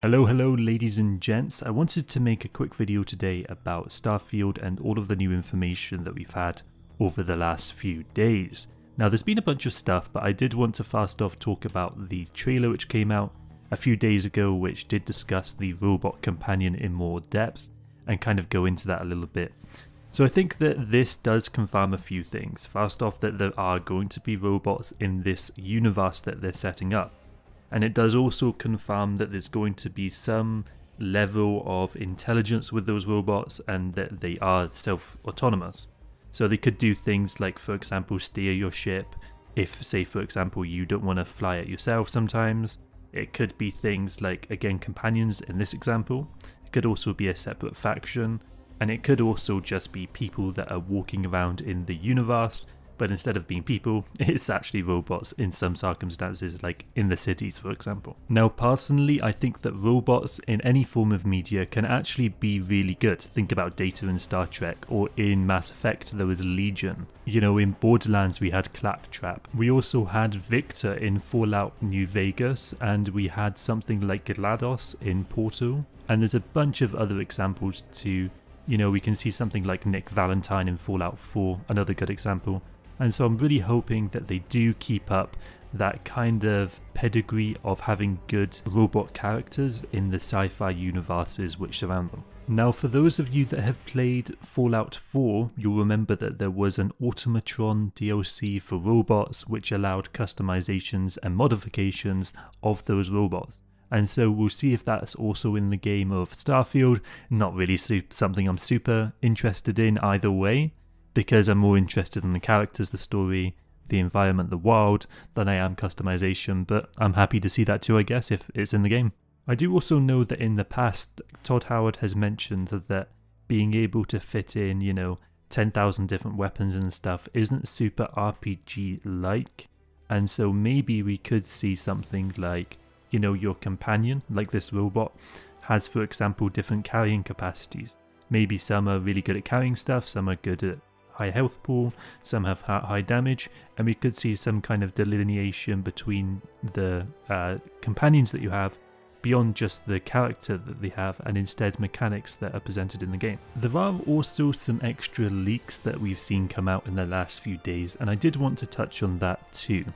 Hello ladies and gents. I wanted to make a quick video today about Starfield and all of the new information that we've had over the last few days. Now there's been a bunch of stuff, but I did want to first off talk about the trailer which came out a few days ago, which did discuss the robot companion in more depth and kind of go into that a little bit. So I think that this does confirm a few things. First off, that there are going to be robots in this universe that they're setting up. And it does also confirm that there's going to be some level of intelligence with those robots and that they are self-autonomous. So they could do things like, for example, steer your ship if, say, for example, you don't want to fly it yourself sometimes. It could be things like, again, companions in this example. It could also be a separate faction. And it could also just be people that are walking around in the universe, but instead of being people, it's actually robots in some circumstances, like in the cities, for example. Now, personally, I think that robots in any form of media can actually be really good. Think about Data in Star Trek, or in Mass Effect, there was Legion. You know, in Borderlands, we had Claptrap. We also had Victor in Fallout New Vegas, and we had something like GLaDOS in Portal. And there's a bunch of other examples too. You know, we can see something like Nick Valentine in Fallout 4, another good example. And so I'm really hoping that they do keep up that kind of pedigree of having good robot characters in the sci-fi universes which surround them. Now, for those of you that have played Fallout 4, you'll remember that there was an Automatron Dlc for robots which allowed customizations and modifications of those robots. And so we'll see if that's also in the game of Starfield. Not really something I'm super interested in either way, because I'm more interested in the characters, the story, the environment, the world, than I am customization, but I'm happy to see that too, I guess, if it's in the game. I do also know that in the past, Todd Howard has mentioned that being able to fit in, 10,000 different weapons and stuff isn't super RPG-like, and so maybe we could see something like, your companion, like this robot, has, for example, different carrying capacities. Maybe some are really good at carrying stuff, some are good at high health pool, some have high damage, and we could see some kind of delineation between the companions that you have beyond just the character that they have, and instead mechanics that are presented in the game. There are also some extra leaks that we've seen come out in the last few days, and I did want to touch on that too.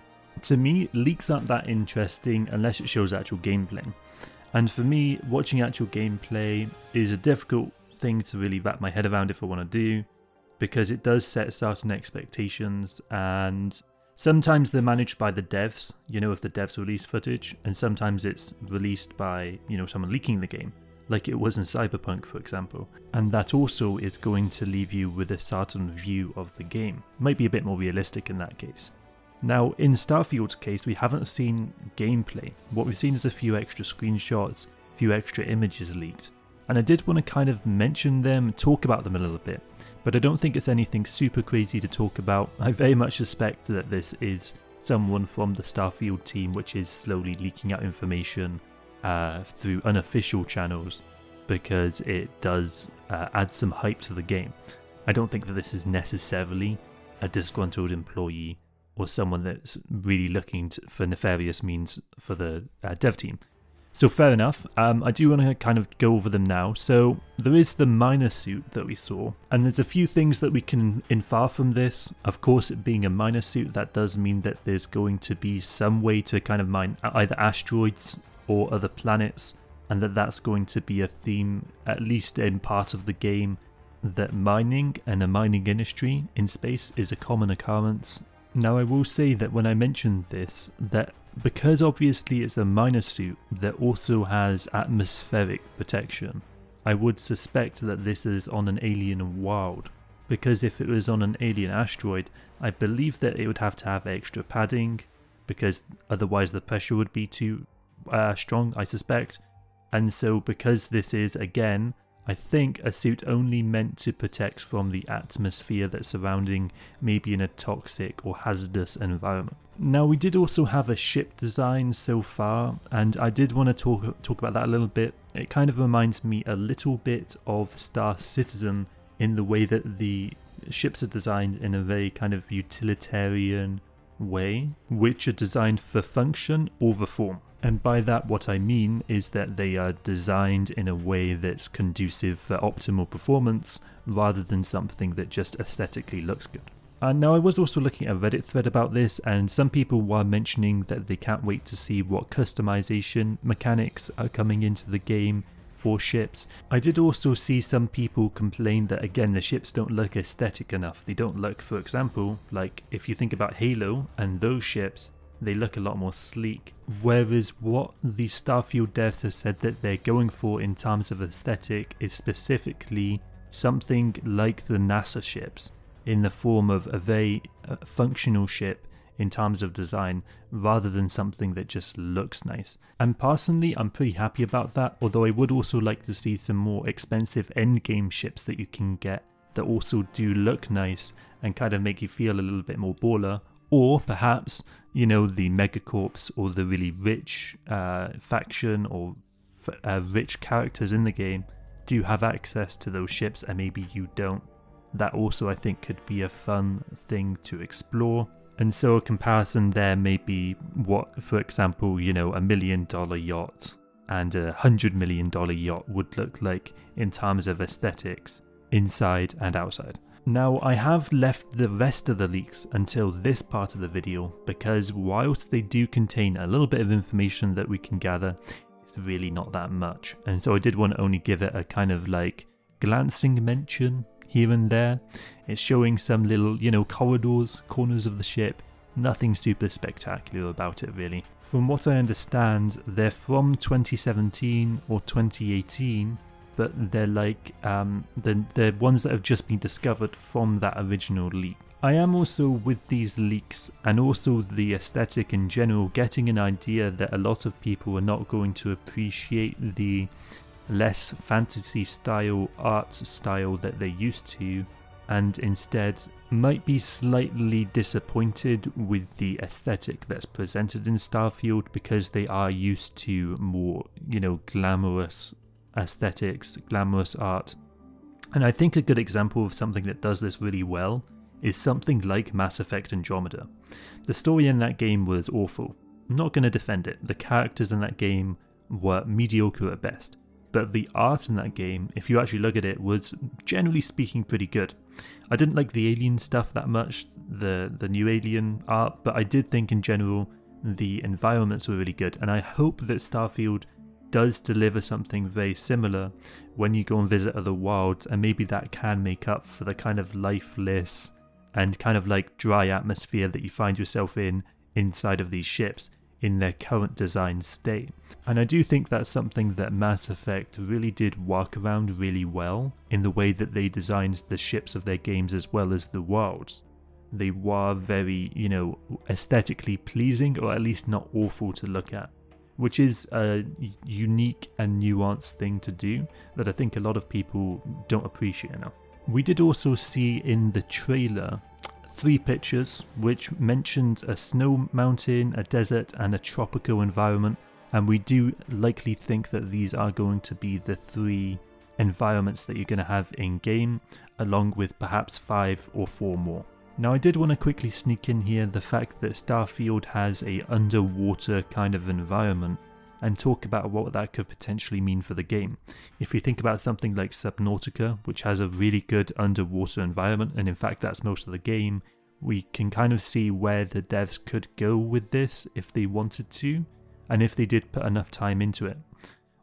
To me, leaks aren't that interesting unless it shows actual gameplay. And for me, watching actual gameplay is a difficult thing to really wrap my head around if I want to do, because it does set certain expectations, and sometimes they're managed by the devs, if the devs release footage, and sometimes it's released by, someone leaking the game, like it was in Cyberpunk, for example. And that also is going to leave you with a certain view of the game. Might be a bit more realistic in that case. Now, in Starfield's case, we haven't seen gameplay. What we've seen is a few extra screenshots, a few extra images leaked. And I did want to kind of mention them, talk about them a little bit, but I don't think it's anything super crazy to talk about. I very much suspect that this is someone from the Starfield team which is slowly leaking out information through unofficial channels, because it does add some hype to the game. I don't think that this is necessarily a disgruntled employee or someone that's really looking for nefarious means for the dev team. So fair enough, I do want to kind of go over them now. So there is the miner suit that we saw, and there's a few things that we can infer from this. Of course, it being a miner suit, that does mean that there's going to be some way to kind of mine either asteroids or other planets, and that's going to be a theme, at least in part of the game, that mining and a mining industry in space is a common occurrence. Now, I will say that when I mentioned this, that because obviously it's a miner suit that also has atmospheric protection, I would suspect that this is on an alien world. Because if it was on an alien asteroid, I believe that it would have to have extra padding, because otherwise the pressure would be too strong, I suspect. And so because this is, again, I think a suit only meant to protect from the atmosphere that's surrounding maybe in a toxic or hazardous environment. Now, we did also have a ship design so far, and I did want to talk about that a little bit. It kind of reminds me a little bit of Star Citizen in the way that the ships are designed in a very kind of utilitarian, way, which are designed for function over form. And by that what I mean is that they are designed in a way that's conducive for optimal performance rather than something that just aesthetically looks good. And now I was also looking at a Reddit thread about this, and some people were mentioning that they can't wait to see what customization mechanics are coming into the game for ships. I did also see some people complain that again the ships don't look aesthetic enough. They don't look, for example, like if you think about Halo and those ships, they look a lot more sleek. Whereas what the Starfield devs have said that they're going for in terms of aesthetic is specifically something like the NASA ships, in the form of a very functional ship in terms of design rather than something that just looks nice. And personally I'm pretty happy about that, although I would also like to see some more expensive endgame ships that you can get that also do look nice and kind of make you feel a little bit more baller. Or perhaps, you know, the Megacorps or the really rich faction or rich characters in the game do have access to those ships and maybe you don't. That also I think could be a fun thing to explore. And so a comparison there may be what, for example, you know, $1 million yacht and $100 million yacht would look like in terms of aesthetics, inside and outside. Now I have left the rest of the leaks until this part of the video because whilst they do contain a little bit of information that we can gather, it's really not that much. And so I did want to only give it a kind of like glancing mention here and there. It's showing some little, you know, corridors, corners of the ship. Nothing super spectacular about it really. From what I understand, they're from 2017 or 2018, but they're like they're ones that have just been discovered from that original leak. I am also, with these leaks and also the aesthetic in general, getting an idea that a lot of people are not going to appreciate the less fantasy style art style that they're used to, and instead might be slightly disappointed with the aesthetic that's presented in Starfield because they are used to more, you know, glamorous aesthetics, glamorous art. And I think a good example of something that does this really well is something like Mass Effect Andromeda. The story in that game was awful. I'm not going to defend it. The characters in that game were mediocre at best. But the art in that game, if you actually look at it, was generally speaking pretty good. I didn't like the alien stuff that much, the new alien art, but I did think in general the environments were really good. And I hope that Starfield does deliver something very similar when you go and visit other worlds, and maybe that can make up for the kind of lifeless and kind of like dry atmosphere that you find yourself in inside of these ships in their current design state. And I do think that's something that Mass Effect really did work around really well in the way that they designed the ships of their games as well as the worlds. They were very, you know, aesthetically pleasing, or at least not awful to look at, which is a unique and nuanced thing to do that I think a lot of people don't appreciate enough. We did also see in the trailer 3 pictures which mentioned a snow mountain, a desert and a tropical environment, and we do likely think that these are going to be the 3 environments that you're going to have in game, along with perhaps 5 or 4 more. Now I did want to quickly sneak in here the fact that Starfield has a underwater kind of environment and talk about what that could potentially mean for the game. If you think about something like Subnautica, which has a really good underwater environment, and in fact that's most of the game, we can kind of see where the devs could go with this if they wanted to, and if they did put enough time into it.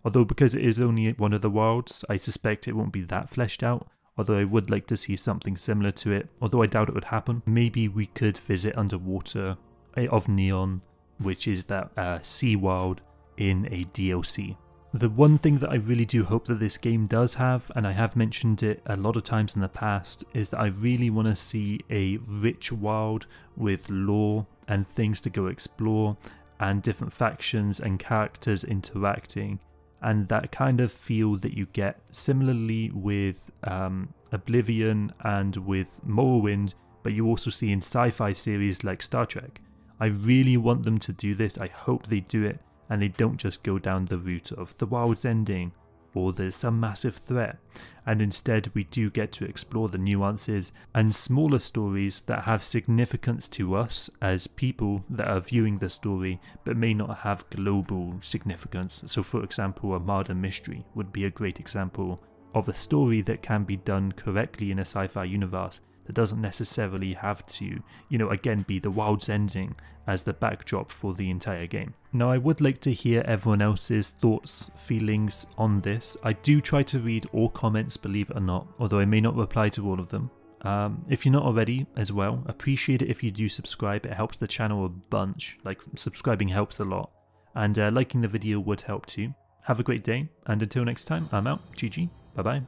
Although because it is only one of the worlds, I suspect it won't be that fleshed out, although I would like to see something similar to it, although I doubt it would happen. Maybe we could visit underwater of Neon, which is that sea world, in a DLC. The one thing that I really do hope that this game does have, and I have mentioned it a lot of times in the past, is that I really want to see a rich world with lore and things to go explore, and different factions and characters interacting, and that kind of feel that you get similarly with Oblivion and with Morrowind, but you also see in sci-fi series like Star Trek. I really want them to do this. I hope they do it, and they don't just go down the route of the world's ending, or there's some massive threat, and instead we do get to explore the nuances and smaller stories that have significance to us as people that are viewing the story but may not have global significance. So for example, a murder mystery would be a great example of a story that can be done correctly in a sci-fi universe that doesn't necessarily have to, again, be the world's ending as the backdrop for the entire game. Now, I would like to hear everyone else's thoughts, feelings on this. I do try to read all comments, believe it or not, although I may not reply to all of them. If you're not already as well, appreciate it if you do subscribe. It helps the channel a bunch. Like, subscribing helps a lot. And liking the video would help too. Have a great day, and until next time, I'm out. GG. Bye-bye.